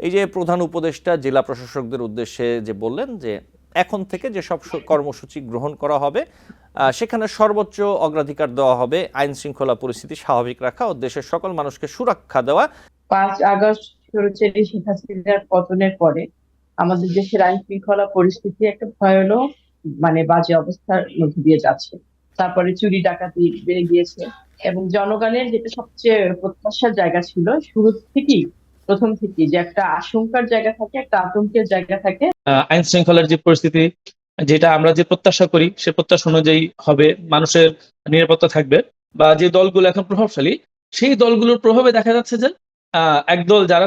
এই যে প্রধান উপদেষ্টা জেলা প্রশাসকদের উদ্দেশ্যে যে বললেন যে এখন থেকে যে সব কর্মসূচি গ্রহণ করা হবে সেখানে সর্বোচ্চ অগ্রাধিকার দেওয়া হবে আইন শৃঙ্খলা পরিস্থিতি স্বাভাবিক রাখা ও দেশের সকল মানুষকে সুরক্ষা দেওয়া। 5 আগস্ট স্বৈরাচারী শেখ হাসিনার পতনের পরে আমাদের দেশের আইন শৃঙ্খলা পরিস্থিতি একটা ভয়ানক বাজে অবস্থার মধ্যে দিয়ে যাচ্ছে। তারপরে চুরি ডাকাতি বেড়ে গিয়েছে এবং জনগণের যেটা সবচেয়ে প্রত্যাশার জায়গা ছিল শুরু থেকেই, প্রথম থেকেই যে একটা আশঙ্কার জায়গা থাকে, একটা আতঙ্কের জায়গা থাকে। আইন শৃঙ্খলার যে পরিস্থিতি, যেটা আমরা যে প্রত্যাশা করি সে প্রত্যাশা অনুযায়ী হবে, মানুষের নিরাপত্তা থাকবে, বা যে দলগুলো এখন প্রভাবশালী সেই দলগুলোর প্রভাবে দেখা যাচ্ছে যে একদল যারা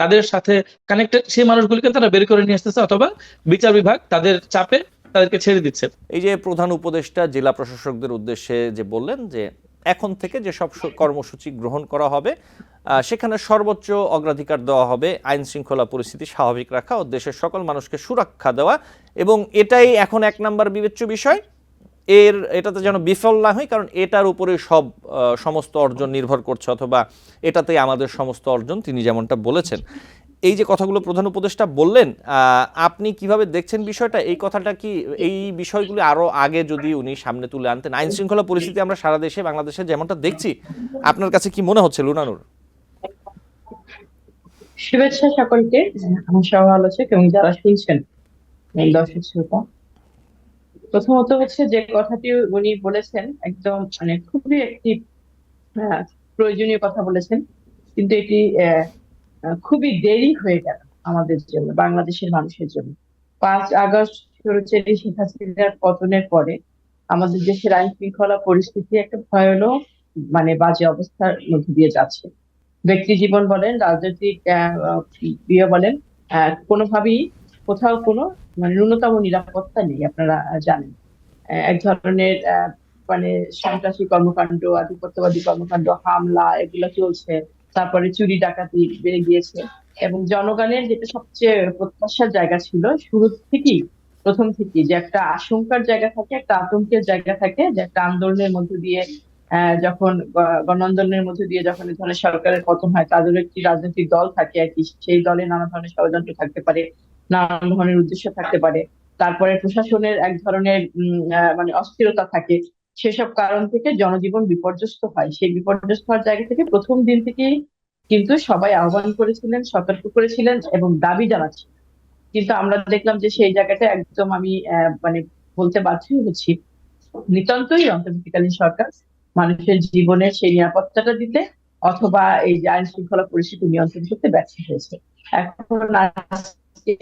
তাদের সাথে কানেক্টেড সেই মানুষগুলিকে তারা বের করে নিয়ে আসতেছে, অথবা বিচার বিভাগ তাদের চাপে তাদেরকে ছেড়ে দিচ্ছে। এই যে প্রধান উপদেষ্টা জেলা প্রশাসকদের উদ্দেশ্যে যে বললেন যে এখন থেকে যে সব কর্মসূচি গ্রহণ করা হবে সেখানে সর্বোচ্চ অগ্রাধিকার দেওয়া হবে আইন শৃঙ্খলা পরিস্থিতি স্বাভাবিক রাখা ও দেশের সকল মানুষকে সুরক্ষা দেওয়া, এবং এটাই এখন এক নাম্বার বিবেচ্য বিষয়। এটাতে যেন বিফল না হয়, কারণ এটার উপরে সমস্ত অর্জন নির্ভর করছে, অথবা এটাতেই আমাদের সমস্ত অর্জন, তিনি যেমনটা বলেছেন। এই যে কথাগুলো প্রধান উপদেষ্টা বললেন, আপনি কিভাবে দেখছেন বিষয়টা? এই কথাটা কি, এই বিষয়গুলি আরো আগে যদি উনি সামনে তুলে আনতেন, আইন শৃঙ্খলা পরিস্থিতি আমরা সারা দেশে বাংলাদেশে যেমনটা দেখছি, আপনার কাছে কি মনে হচ্ছে লুনানুর? শুভেচ্ছা সকলকে, আমার সহ আলোচক এবং যারা শুনছেন, দর্শক শ্রোতা। প্রথমত হচ্ছে যে কথাটি উনি বলেছেন একদম খুবই একটি আহ, প্রয়োজনীয় কথা বলেছেন, কিন্তু এটি খুবই দেরি হয়ে গেল আমাদের জন্য, বাংলাদেশের মানুষের জন্য। 5 আগস্ট স্বৈরাচারী শেখ হাসিনার পতনের পরে আমাদের দেশের আইন শৃঙ্খলা পরিস্থিতি একটা ভয়ানক বাজে অবস্থার মধ্যে দিয়ে যাচ্ছে। ব্যক্তি জীবন বলেন, রাজনৈতিক ইয়ে বলেন, কোনোভাবেই কোথাও কোনো ন্যূনতম নিরাপত্তা নেই। আপনারা জানেন, এক ধরনের সন্ত্রাসী কর্মকাণ্ড, আধিপত্যবাদী কর্মকাণ্ড, হামলা এগুলো চলছে। তারপরে চুরি ডাকাতি বেড়ে গিয়েছে এবং জনগণের যেটা সবচেয়ে প্রত্যাশার জায়গা ছিল শুরু থেকেই, প্রথম থেকেই যে একটা আশঙ্কার জায়গা থাকে, একটা আতঙ্কের জায়গা থাকে, যে একটা আন্দোলনের মধ্যে দিয়ে যখন গণ আন্দোলনের মধ্যে দিয়ে যখন এই ধরনের সরকারের পতন হয়, তাদের একটি রাজনৈতিক দল থাকে আর কি, সেই দলে নানা ধরনের ষড়যন্ত্র থাকতে পারে, নানান ধরনের উদ্দেশ্য থাকতে পারে। তারপরে প্রশাসনের এক ধরনের অস্থিরতা থাকে। সেসব কারণ থেকে জনজীবন বিপর্যস্ত হয়। সেই বিপর্যস্ত হওয়ার জায়গা থেকে প্রথম দিন থেকেই কিন্তু সবাই আহ্বান করেছিলেন, সতর্ক করেছিলেন এবং দাবি জানাচ্ছিলেন। কিন্তু আমরা দেখলাম যে সেই জায়গাটা একদম আমি বলতে বাধ্য হচ্ছি, নিতান্তই অন্তর্বর্তীকালীন সরকার মানুষের জীবনের সেই নিরাপত্তাটা দিতে অথবা এই যে আইন শৃঙ্খলা পরিস্থিতি নিয়ন্ত্রণ করতে ব্যর্থ হয়েছে। এখন আজকে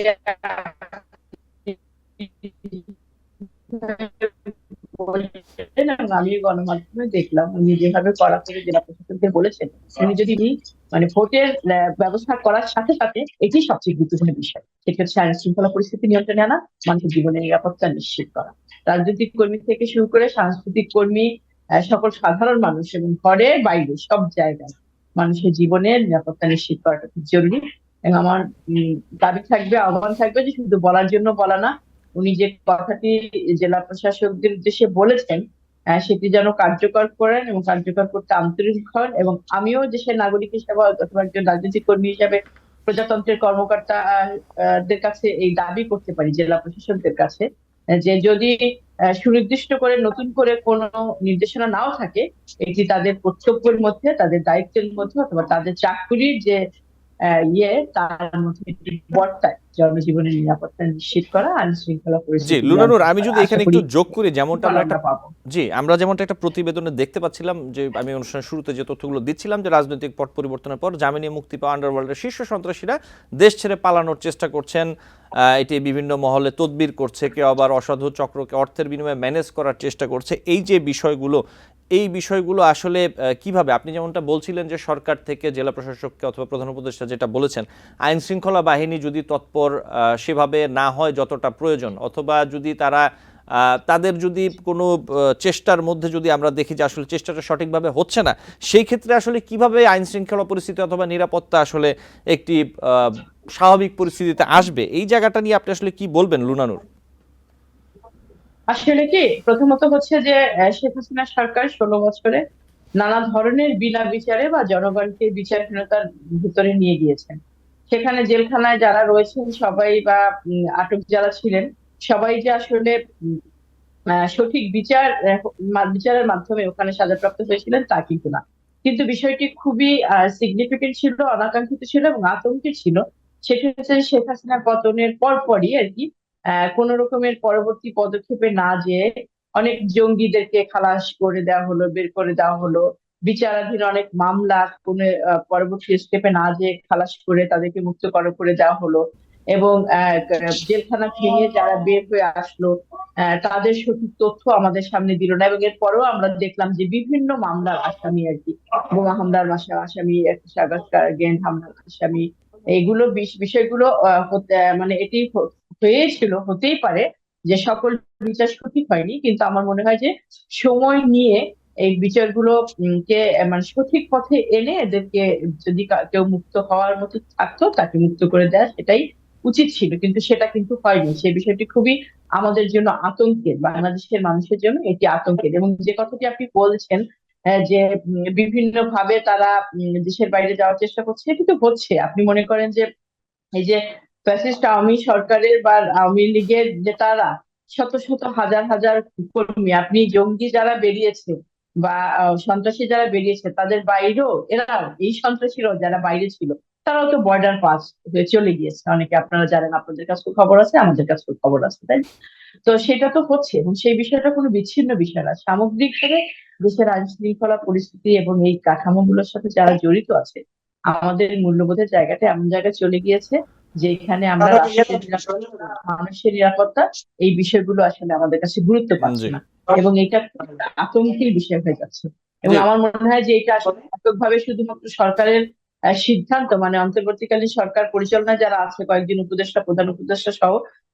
এবং আমি গণমাধ্যমে দেখলাম উনি যেভাবে কড়াকড়ি জেলা প্রশাসককে বলেছেন, উনি যদি ভোটের ব্যবস্থা করার সাথে সাথে এটি সবচেয়ে গুরুত্বপূর্ণ বিষয়, সেটি হচ্ছে আইন শৃঙ্খলা পরিস্থিতি নিয়ন্ত্রণে আনা, মানুষের জীবনের নিরাপত্তা নিশ্চিত করা। রাজনৈতিক কর্মী থেকে শুরু করে সাংস্কৃতিক কর্মী, সকল সাধারণ মানুষ এবং ঘরে বাইরে সব জায়গায় মানুষের জীবনের নিরাপত্তা নিশ্চিত করাটা খুব জরুরি। এবং আমার দাবি থাকবে, আহ্বান থাকবে যে শুধু বলার জন্য বলা না, উনি যে কথাটি জেলা প্রশাসকদের উদ্দেশ্যে বলেছেন সেটি যেন কার্যকর করেন এবং কার্যকর করতে আন্তরিক হন। এবং আমিও দেশের নাগরিক হিসেবে অথবা একজন রাজনৈতিক কর্মী হিসেবে প্রজাতন্ত্রের কর্মকর্তা দের কাছে এই দাবি করতে পারি, জেলা প্রশাসকদের কাছে, যে যদি সুনির্দিষ্ট করে নতুন করে কোনো নির্দেশনা নাও থাকে, এটি তাদের কর্তব্যের মধ্যে, তাদের দায়িত্বের মধ্যে অথবা তাদের চাকরির যে তার মধ্যে বর্তায় জনজীবনের নিরাপত্তা নিশ্চিত করা, আইন শৃঙ্খলা জি পরিস্থিতি লুনানুর, নিয়ন্ত্রণ আমি করা। যদি আশা এখানে করি একটু যোগ করি, যেমনটা আমরা একটা পাবো। জি আমরা যেমনটা একটা প্রতিবেদনে দেখতে পাচ্ছিলাম, যে আমি অনুষ্ঠানের শুরুতে যে তথ্যগুলো দিচ্ছিলাম, যে রাজনৈতিক পট পরিবর্তনের পর জামিনে মুক্তি পাওয়া আন্ডারওয়ার্ল্ডের শীর্ষ সন্ত্রাসীরা দেশ ছেড়ে পালানোর চেষ্টা করছেন। এটি বিভিন্ন মহলে তদবির করছে, কেউ আবার অসাধু চক্রকে অর্থের বিনিময়ে ম্যানেজ করার চেষ্টা করছে। এই যে বিষয়গুলো, এই বিষয়গুলো আসলে কিভাবে, আপনি যেমনটা বলছিলেন যে সরকার থেকে জেলা প্রশাসককে অথবা প্রধান উপদেষ্টা যেটা বলেছেন, আইন শৃঙ্খলা বাহিনী যদি তৎপর সেভাবে না হয় যতটা প্রয়োজন, অথবা যদি তাদের যদি কোনো চেষ্টার মধ্যে যদি আমরা দেখি যে আসলে চেষ্টাটা সঠিকভাবে হচ্ছে না, সেই ক্ষেত্রে আসলে কিভাবে আইন শৃঙ্খলা পরিস্থিতি অথবা নিরাপত্তা আসলে একটি স্বাভাবিক পরিস্থিতিতে আসবে, এই জায়গাটা নিয়ে আপনি আসলে কি বলবেন লুনানুর? আসলে কি, প্রথমত হচ্ছে যে শেখ হাসিনা সরকার 16 বছরে নানা ধরনের বিনা বিচারে বা জনগণকে বিচারহীনতার ভিতরে নিয়ে গিয়েছেন। সেখানে জেলখানায় যারা রয়েছেন সবাই বা আটক যারা ছিলেন সবাই যে আসলে সঠিক বিচারের মাধ্যমে ওখানে সাজাপ্রাপ্ত হয়েছিলেন তা কিন্তু না। কিন্তু বিষয়টি খুবই সিগনিফিকেন্ট ছিল, অনাকাঙ্ক্ষিত ছিল এবং আতঙ্কের ছিল। সেটা হচ্ছে শেখ হাসিনা পতনের পরপরই আর কি কোন রকমের পরবর্তী পদক্ষেপে না যেয়ে অনেক জঙ্গিদেরকে খালাস করে দেওয়া হলো, বের করে দেওয়া হলো। বিচারাধীন অনেক মামলা কোনো পরবর্তী স্টেপে না যেয়ে খালাস করে তাদেরকে মুক্ত করে দেওয়া হলো। এবং জেলখানা ভেঙে যারা বের হয়ে আসলো তাদের সঠিক তথ্য আমাদের সামনে দিল না। এবং এরপরেও আমরা দেখলাম যে বিভিন্ন মামলার আসামি আর কি, বোমা হামলার আসামি, গ্যাং হামলার আসামি, এইগুলো বিষয়গুলো মানে এটি হয়েছিল, হতেই পারে যে সকল বিচার সঠিক হয়নি, কিন্তু আমার মনে হয় যে সময় নিয়ে এই বিচারগুলো কে মানে সঠিক পথে এনে এদেরকে যদি কেউ মুক্ত হওয়ার মতো থাকতো তাকে মুক্ত করে দেওয়া সেটাই উচিত ছিল, কিন্তু সেটা কিন্তু হয়নি। সেই বিষয়টি খুবই আমাদের জন্য আতঙ্কের, বাংলাদেশের মানুষের জন্য এটি আতঙ্কের। এবং যে কথাটি আপনি বলছেন যে বিভিন্ন ভাবে তারা দেশের বাইরে যাওয়ার চেষ্টা করছে, এটি তো হচ্ছে। আপনি মনে করেন যে এই যে ফ্যাসিস্ট আওয়ামী সরকারের বা আওয়ামী লীগের যে তারা শত শত হাজার হাজার কর্মী, আপনি জঙ্গি যারা বেরিয়েছে বা সন্ত্রাসী যারা বেরিয়েছে তাদের বাইরেও এরা, এই সন্ত্রাসীরাও যারা বাইরে ছিল তারাও তো বর্ডার পাস হয়ে চলে গিয়েছে। অনেকে আপনারা জানেন, আপনাদের কাছে খবর আছে, আমাদের কাছে খবর আছে, তাই না? তো সেটা তো হচ্ছে এবং সেই বিষয়টা কোনো বিচ্ছিন্ন বিষয় না। সামগ্রিকভাবে দেশের আইন শৃঙ্খলা পরিস্থিতি এবং এই কাঠামোগুলোর সাথে যারা জড়িত আছে, আমাদের মূল্যবোধের জায়গাটা এমন জায়গায় চলে গিয়েছে যেখানে আমরা রাষ্ট্রের নিরাপত্তা, মানুষের নিরাপত্তা, এই বিষয়গুলো আসলে আমাদের কাছে গুরুত্ব পাচ্ছে জি না এবং এটা একটা আতঙ্কের বিষয় হয়ে যাচ্ছে। এবং জি আমার মনে হয় যে এটা আসলে এককভাবে শুধুমাত্র সরকারের সিদ্ধান্ত, মানে অন্তর্বর্তীকালীন সরকার পরিচালনায় যারা আছে কয়েকজন উপদেষ্টা, প্রধান উপদেষ্টা সহ,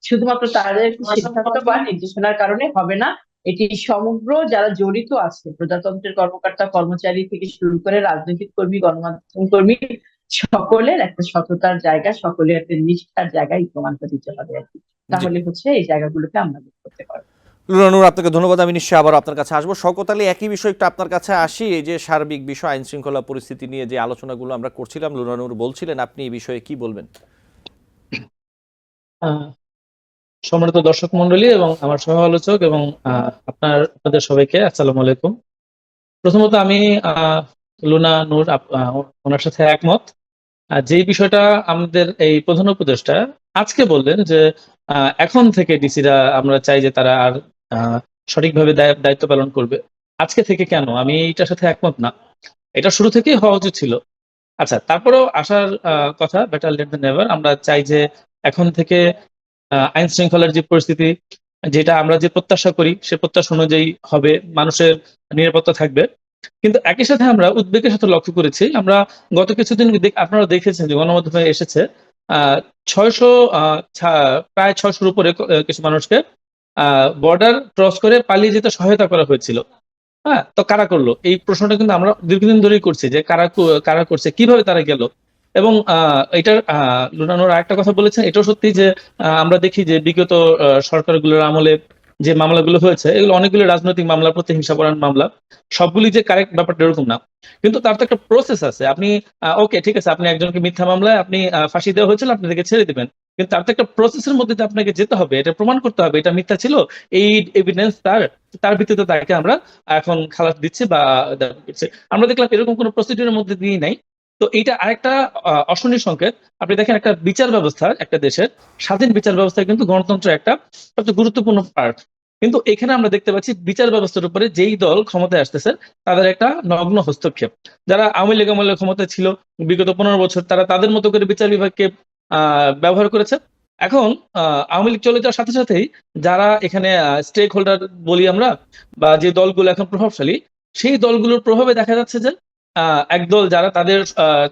শুধুমাত্র তাদের সিদ্ধান্ত বা নির্দেশনার কারণে হবে না। এটি সমগ্র যারা জড়িত আছে, প্রজাতন্ত্রের কর্মকর্তা কর্মচারী থেকে শুরু করে রাজনৈতিক কর্মী, গণমাধ্যম কর্মী, সকলের একটা সততার জায়গা, সকলের একটা নিষ্ঠার জায়গায় প্রমাণটা দিতে হবে আর কি। জি তাহলে হচ্ছে এই জায়গাগুলোকে আমরা বের করতে পারবো। লুনানুর, আপনাকে ধন্যবাদ। আমি নিশ্চয়ই আবার আপনার কাছে আসবো। শওকত আলী, একই বিষয় একটু আপনার কাছে আসি। এই যে সার্বিক বিষয় আইন শৃঙ্খলা পরিস্থিতি নিয়ে যে আলোচনাগুলো আমরা করছিলাম, লুনানুর বলছিলেন, আপনি এই বিষয়ে কি বলবেন? আহ, সম্মানিত দর্শক মন্ডলী এবং আমার সহ আলোচক এবং আপনাদের সবাইকে আসসালামু আলাইকুম। প্রথমত আমি লুনা নূর ওনার সাথে একমত। যেই বিষয়টা আমাদের এই প্রধান উপদেষ্টা আজকে বললেন যে এখন থেকে ডিসিরা আমরা চাই যে তারা আর সঠিকভাবে দায়িত্ব পালন করবে। আজকে থেকে কেন? আমি এটার সাথে একমত না। এটা শুরু থেকেই হওয়া উচিত ছিল। আচ্ছা, তারপরেও আসার কথা, বেটার লেট দ্যান নেভার। আমরা চাই যে এখন থেকে আইন শৃঙ্খলার যে পরিস্থিতি, যেটা আমরা যে প্রত্যাশা করি সে প্রত্যাশা অনুযায়ী হবে, মানুষের নিরাপত্তা থাকবে। কিন্তু একই সাথে আমরা উদ্বেগের সাথে লক্ষ্য করেছি, আমরা গত কিছুদিন আপনারা দেখেছেন যে গণমাধ্যমে এসেছে 600 প্রায় 600-র উপরে কিছু মানুষকে বর্ডার ক্রস করে পালিয়ে যেতে সহায়তা করা হয়েছিল। হ্যাঁ, তো কারা করলো এই প্রশ্নটা কিন্তু আমরা দীর্ঘদিন ধরেই করছি যে কারা করছে, কিভাবে তারা গেল। এবং এটার লুনানোর আরেকটা কথা বলেছেন, এটাও সত্যি যে আমরা দেখি যে বিগত সরকারগুলোর আমলে যে মামলাগুলো হয়েছে এগুলো অনেকগুলো রাজনৈতিক মামলা, প্রতিহিংসাপরায়ণ মামলা। সবগুলি যে কারেক্ট ব্যাপারটা এরকম না, কিন্তু তার তো একটা প্রসেস আছে। আপনি ওকে ঠিক আছে, আপনি একজনকে মিথ্যা মামলায় আপনি ফাঁসি দেওয়া হয়েছিল, আপনি তাকে ছেড়ে দিবেন, কিন্তু তার তো একটা প্রসেসের মধ্যে দিয়ে আপনাকে যেতে হবে, এটা প্রমাণ করতে হবে এটা মিথ্যা ছিল, এই এভিডেন্স তার ভিত্তিতে তাকে আমরা এখন খালাস দিচ্ছি বা দিচ্ছি। আমরা দেখলাম এরকম কোনো প্রসিডিউরের মধ্যে দিয়ে নাই। তো এইটা আরেকটা অশনির সংকেত। আপনি দেখেন একটা বিচার ব্যবস্থা, একটা দেশের স্বাধীন বিচার ব্যবস্থা কিন্তু গণতন্ত্রের একটা সবচেয়ে গুরুত্বপূর্ণ পার্ট। কিন্তু এখানে আমরা দেখতে পাচ্ছি বিচার ব্যবস্থার উপরে যেই দল ক্ষমতায় আসতেছে তাদের একটা নগ্ন হস্তক্ষেপ। যারা আওয়ামী লীগ আমলে ক্ষমতায় ছিল বিগত 15 বছর, তারা তাদের মতো করে বিচার বিভাগকে ব্যবহার করেছে। এখন আওয়ামী লীগ চলে যাওয়ার সাথে সাথেই যারা এখানে স্টেক হোল্ডার বলি আমরা, বা যে দলগুলো এখন প্রভাবশালী, সেই দলগুলোর প্রভাবে দেখা যাচ্ছে যে একদল যারা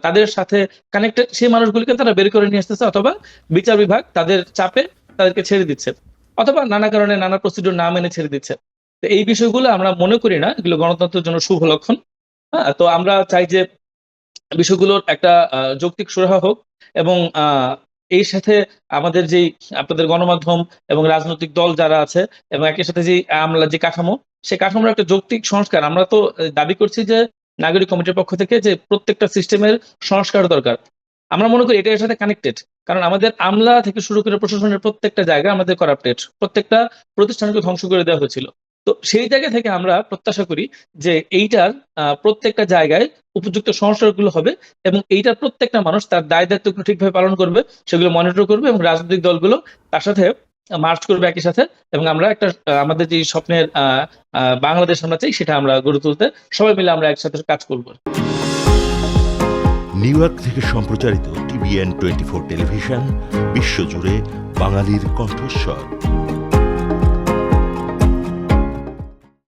তাদের সাথে কানেক্টেড সেই মানুষগুলিকে তারা বের করে নিয়ে আসতেছে, অথবা বিচার বিভাগ তাদের চাপে তাদেরকে ছেড়ে দিচ্ছে, অথবা নানা কারণে নানা প্রসিডিউর না মেনে ছেড়ে দিচ্ছে। তো এই বিষয়গুলো আমরা মনে করি না এগুলো গণতন্ত্রের জন্য শুভ লক্ষণ। হ্যাঁ, তো আমরা চাই যে বিষয়গুলোর একটা যৌক্তিক সুরাহা হোক এবং এর সাথে আমাদের যে আপনাদের গণমাধ্যম এবং রাজনৈতিক দল যারা আছে এবং একই সাথে যে আমলা যে কাঠামো, সেই কাঠামোর একটা যৌক্তিক সংস্কার। আমরা তো দাবি করছি যে নাগরিক কমিটির পক্ষ থেকে যে প্রত্যেকটা সিস্টেমের সংস্কার দরকার। আমরা মনে করি এটার সাথে কানেক্টেড, কারণ আমাদের আমলা থেকে শুরু করে প্রশাসনের প্রত্যেকটা জায়গা আমাদের করাপ্টেড, প্রত্যেকটা প্রতিষ্ঠানকে ধ্বংস করে দেওয়া হয়েছিল। তো সেই জায়গা থেকে আমরা প্রত্যাশা করি যে এইটার প্রত্যেকটা জায়গায় উপযুক্ত সংস্কারগুলো হবে এবং এইটার প্রত্যেকটা মানুষ তার দায় দায়িত্বগুলো ঠিকভাবে পালন করবে, সেগুলো মনিটর করবে এবং রাজনৈতিক দলগুলো তার সাথে মার্চ করবে একই সাথে, এবং আমরা একটা আমাদের যে স্বপ্নের বাংলাদেশ আমরা চাই সেটা আমরা গড়ে তুলতে সবাই মিলে আমরা একসাথে কাজ করবো। নিউ ইয়র্ক থেকে সম্প্রচারিত TVN 24 টেলিভিশন বিশ্বজুড়ে বাঙালির কণ্ঠস্বর।